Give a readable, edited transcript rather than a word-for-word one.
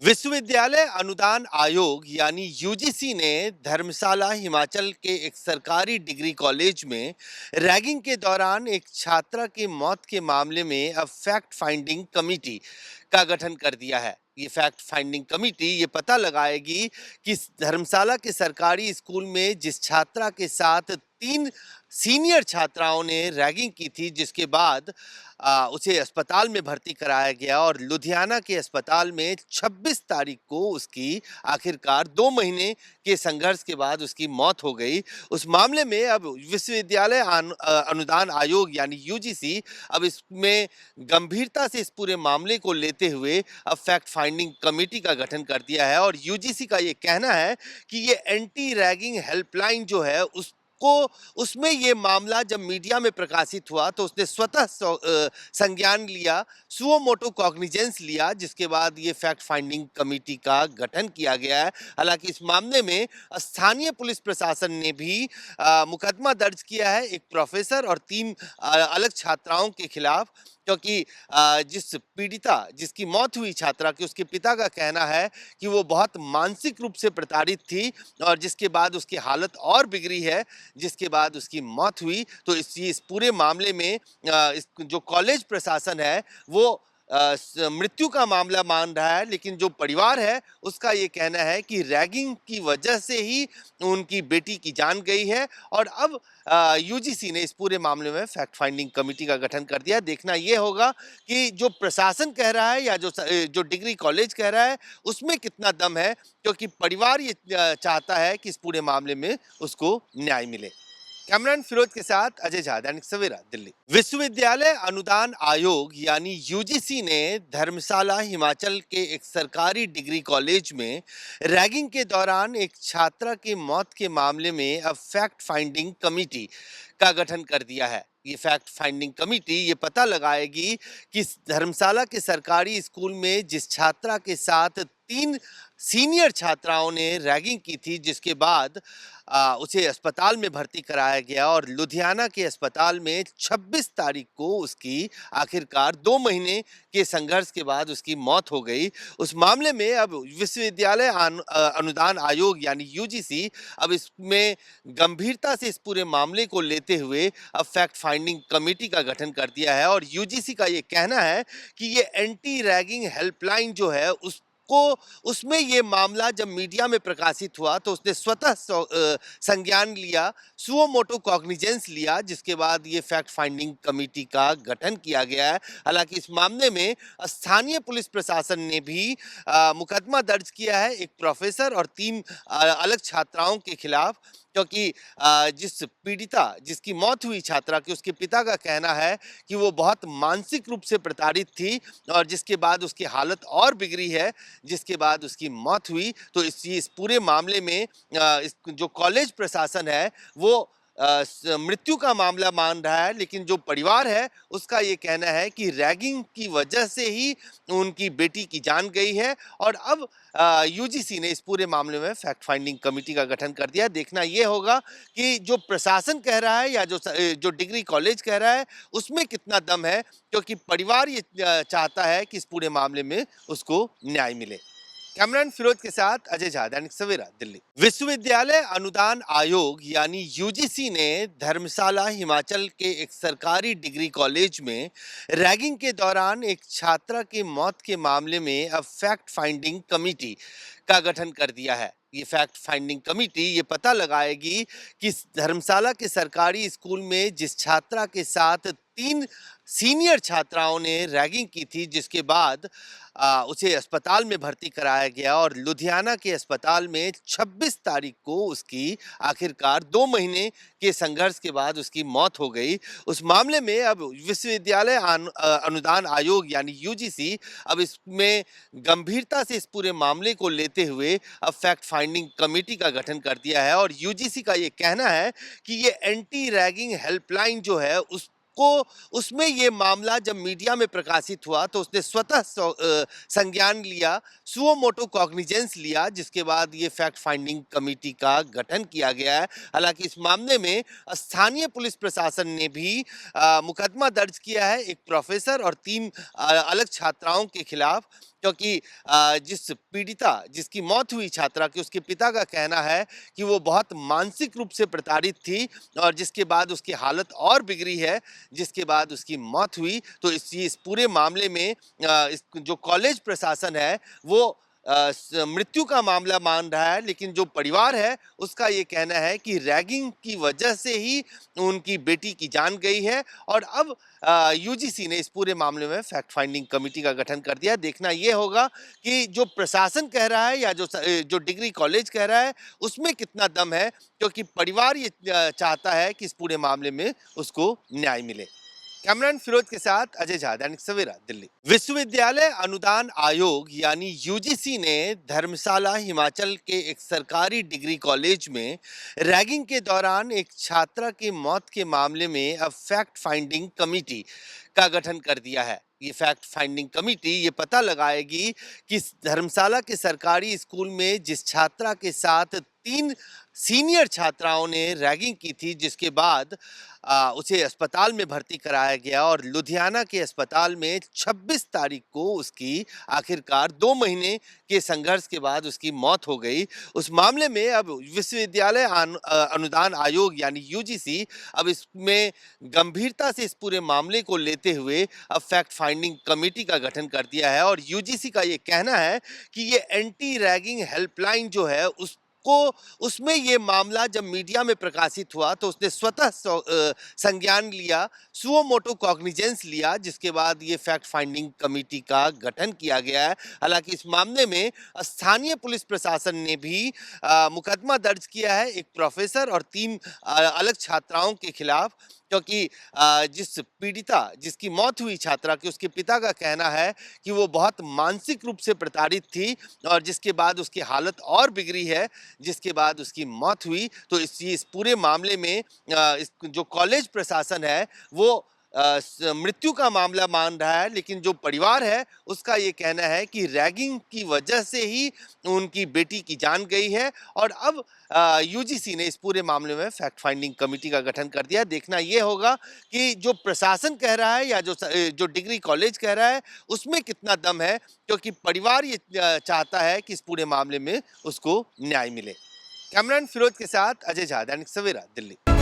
विश्वविद्यालय अनुदान आयोग यानी यूजीसी ने धर्मशाला हिमाचल के एक सरकारी डिग्री कॉलेज में रैगिंग के दौरान एक छात्रा की मौत के मामले में अब फैक्ट फाइंडिंग कमेटी का गठन कर दिया है। ये फैक्ट फाइंडिंग कमेटी ये पता लगाएगी कि धर्मशाला के सरकारी स्कूल में जिस छात्रा के साथ तीन सीनियर छात्राओं ने रैगिंग की थी, जिसके बाद उसे अस्पताल में भर्ती कराया गया और लुधियाना के अस्पताल में 26 तारीख को उसकी आखिरकार 2 महीने के संघर्ष के बाद उसकी मौत हो गई। उस मामले में अब विश्वविद्यालय अनुदान आयोग यानी यूजीसी अब इसमें गंभीरता से इस पूरे मामले को लेते हुए अब फैक्ट फाइंडिंग कमेटी का गठन कर दिया है और यूजीसी का ये कहना है कि ये एंटी रैगिंग हेल्पलाइन जो है को उसमें ये मामला जब मीडिया में प्रकाशित हुआ तो उसने स्वतः संज्ञान लिया, सुओ मोटो कॉग्निजेंस लिया, जिसके बाद ये फैक्ट फाइंडिंग कमेटी का गठन किया गया है। हालांकि इस मामले में स्थानीय पुलिस प्रशासन ने भी मुकदमा दर्ज किया है एक प्रोफेसर और 3 अलग छात्राओं के खिलाफ, क्योंकि जिस पीड़िता जिसकी मौत हुई छात्रा की, उसके पिता का कहना है कि वो बहुत मानसिक रूप से प्रताड़ित थी और जिसके बाद उसकी हालत और बिगड़ी है, जिसके बाद उसकी मौत हुई। तो इस पूरे मामले में इस जो कॉलेज प्रशासन है वो मृत्यु का मामला मान रहा है, लेकिन जो परिवार है उसका ये कहना है कि रैगिंग की वजह से ही उनकी बेटी की जान गई है। और अब यूजीसी ने इस पूरे मामले में फैक्ट फाइंडिंग कमेटी का गठन कर दिया। देखना ये होगा कि जो प्रशासन कह रहा है या जो डिग्री कॉलेज कह रहा है उसमें कितना दम है, क्योंकि परिवार ये चाहता है कि इस पूरे मामले में उसको न्याय मिले। कैमरान फिरोज के साथ अजय झा, दैनिक सवेरा, दिल्ली। विश्वविद्यालय अनुदान आयोग यानी यूजीसी ने धर्मशाला हिमाचल के एक सरकारी डिग्री कॉलेज में रैगिंग के दौरान एक छात्रा की मौत के मामले में अब फैक्ट फाइंडिंग कमेटी का गठन कर दिया है। ये फैक्ट फाइंडिंग कमेटी ये पता लगाएगी कि धर्मशाला के सरकारी स्कूल में जिस छात्रा के साथ 3 सीनियर छात्राओं ने रैगिंग की थी, जिसके बाद उसे अस्पताल में भर्ती कराया गया और लुधियाना के अस्पताल में 26 तारीख को उसकी आखिरकार 2 महीने के संघर्ष के बाद उसकी मौत हो गई। उस मामले में अब विश्वविद्यालय अनुदान आयोग यानी यूजीसी अब इसमें गंभीरता से इस पूरे मामले को लेते हुए अब फैक्ट फाइंडिंग कमेटी का गठन कर दिया है और यूजीसी का ये कहना है कि ये एंटी रैगिंग हेल्पलाइन जो है को उसमें ये मामला जब मीडिया में प्रकाशित हुआ तो उसने स्वतः संज्ञान लिया, सुओ मोटो कॉग्निजेंस लिया, जिसके बाद ये फैक्ट फाइंडिंग कमेटी का गठन किया गया है। हालांकि इस मामले में स्थानीय पुलिस प्रशासन ने भी मुकदमा दर्ज किया है एक प्रोफेसर और 3 अलग छात्राओं के खिलाफ, क्योंकि जिस पीड़िता जिसकी मौत हुई छात्रा की, उसके पिता का कहना है कि वो बहुत मानसिक रूप से प्रताड़ित थी और जिसके बाद उसकी हालत और बिगड़ी है, जिसके बाद उसकी मौत हुई। तो इस पूरे मामले में इस जो कॉलेज प्रशासन है वो मृत्यु का मामला मान रहा है, लेकिन जो परिवार है उसका ये कहना है कि रैगिंग की वजह से ही उनकी बेटी की जान गई है। और अब यूजीसी ने इस पूरे मामले में फैक्ट फाइंडिंग कमेटी का गठन कर दिया। देखना ये होगा कि जो प्रशासन कह रहा है या जो डिग्री कॉलेज कह रहा है उसमें कितना दम है, क्योंकि परिवार ये चाहता है कि इस पूरे मामले में उसको न्याय मिले। कैमरान फिरोज के साथ अजय झा, दैनिक सवेरा, दिल्ली। विश्वविद्यालय अनुदान आयोग यानी यूजीसी ने धर्मशाला हिमाचल के एक सरकारी डिग्री कॉलेज में रैगिंग के दौरान एक छात्रा की मौत के मामले में अब फैक्ट फाइंडिंग कमेटी का गठन कर दिया है। ये फैक्ट फाइंडिंग कमेटी ये पता लगाएगी कि धर्मशाला के सरकारी स्कूल में जिस छात्रा के साथ 3 सीनियर छात्राओं ने रैगिंग की थी, जिसके बाद उसे अस्पताल में भर्ती कराया गया और लुधियाना के अस्पताल में 26 तारीख को उसकी आखिरकार 2 महीने के संघर्ष के बाद उसकी मौत हो गई। उस मामले में अब विश्वविद्यालय अनुदान आयोग यानी यूजीसी अब इसमें गंभीरता से इस पूरे मामले को लेते हुए अब फैक्ट फाइंडिंग कमेटी का गठन कर दिया है और यूजीसी का ये कहना है कि ये एंटी रैगिंग हेल्पलाइन जो है को उसमें ये मामला जब मीडिया में प्रकाशित हुआ तो उसने स्वतः संज्ञान लिया, सुओ मोटो कॉग्निजेंस लिया, जिसके बाद ये फैक्ट फाइंडिंग कमेटी का गठन किया गया है। हालांकि इस मामले में स्थानीय पुलिस प्रशासन ने भी मुकदमा दर्ज किया है एक प्रोफेसर और 3 अलग छात्राओं के खिलाफ, क्योंकि जिस पीड़िता जिसकी मौत हुई छात्रा की, उसके पिता का कहना है कि वो बहुत मानसिक रूप से प्रताड़ित थी और जिसके बाद उसकी हालत और बिगड़ी है, जिसके बाद उसकी मौत हुई। तो इस पूरे मामले में इस जो कॉलेज प्रशासन है वो मृत्यु का मामला मान रहा है, लेकिन जो परिवार है उसका ये कहना है कि रैगिंग की वजह से ही उनकी बेटी की जान गई है। और अब यूजीसी ने इस पूरे मामले में फैक्ट फाइंडिंग कमेटी का गठन कर दिया। देखना ये होगा कि जो प्रशासन कह रहा है या जो डिग्री कॉलेज कह रहा है उसमें कितना दम है, क्योंकि परिवार ये चाहता है कि इस पूरे मामले में उसको न्याय मिले। कैमरान फिरोज के साथ अजय झा, दैनिक सवेरा, दिल्ली। विश्वविद्यालय अनुदान आयोग यानी यूजीसी ने धर्मशाला हिमाचल के एक सरकारी डिग्री कॉलेज में रैगिंग के दौरान एक छात्रा की मौत के मामले में अब फैक्ट फाइंडिंग कमेटी का गठन कर दिया है। ये फैक्ट फाइंडिंग कमेटी ये पता लगाएगी कि धर्मशाला के सरकारी स्कूल में जिस छात्रा के साथ 3 सीनियर छात्राओं ने रैगिंग की थी, जिसके बाद उसे अस्पताल में भर्ती कराया गया और लुधियाना के अस्पताल में 26 तारीख को उसकी आखिरकार 2 महीने के संघर्ष के बाद उसकी मौत हो गई। उस मामले में अब विश्वविद्यालय अनुदान आयोग यानी यूजीसी अब इसमें गंभीरता से इस पूरे मामले को लेते हुए अब फैक्ट फाइंडिंग कमेटी का गठन कर दिया है। और यूजीसी का ये कहना है कि ये एंटी रैगिंग हेल्पलाइन जो है उसको उसमें ये मामला जब मीडिया में प्रकाशित हुआ तो उसने स्वतः संज्ञान लिया, सुओ मोटो कॉग्निजेंस लिया, जिसके बाद ये फैक्ट फाइंडिंग कमेटी का गठन किया गया है। हालांकि इस मामले में स्थानीय पुलिस प्रशासन ने भी मुकदमा दर्ज किया है एक प्रोफेसर और 3 अलग छात्राओं के खिलाफ, क्योंकि जिस पीड़िता जिसकी मौत हुई छात्रा की, उसके पिता का कहना है कि वो बहुत मानसिक रूप से प्रताड़ित थी और जिसके बाद उसकी हालत और बिगड़ी है, जिसके बाद उसकी मौत हुई। तो इस पूरे मामले में इस जो कॉलेज प्रशासन है वो मृत्यु का मामला मान रहा है, लेकिन जो परिवार है उसका ये कहना है कि रैगिंग की वजह से ही उनकी बेटी की जान गई है। और अब यूजीसी ने इस पूरे मामले में फैक्ट फाइंडिंग कमेटी का गठन कर दिया। देखना ये होगा कि जो प्रशासन कह रहा है या जो डिग्री कॉलेज कह रहा है उसमें कितना दम है, क्योंकि परिवार ये चाहता है कि इस पूरे मामले में उसको न्याय मिले। कैमरान फिरोज के साथ अजय झा, दैनिक सवेरा, दिल्ली।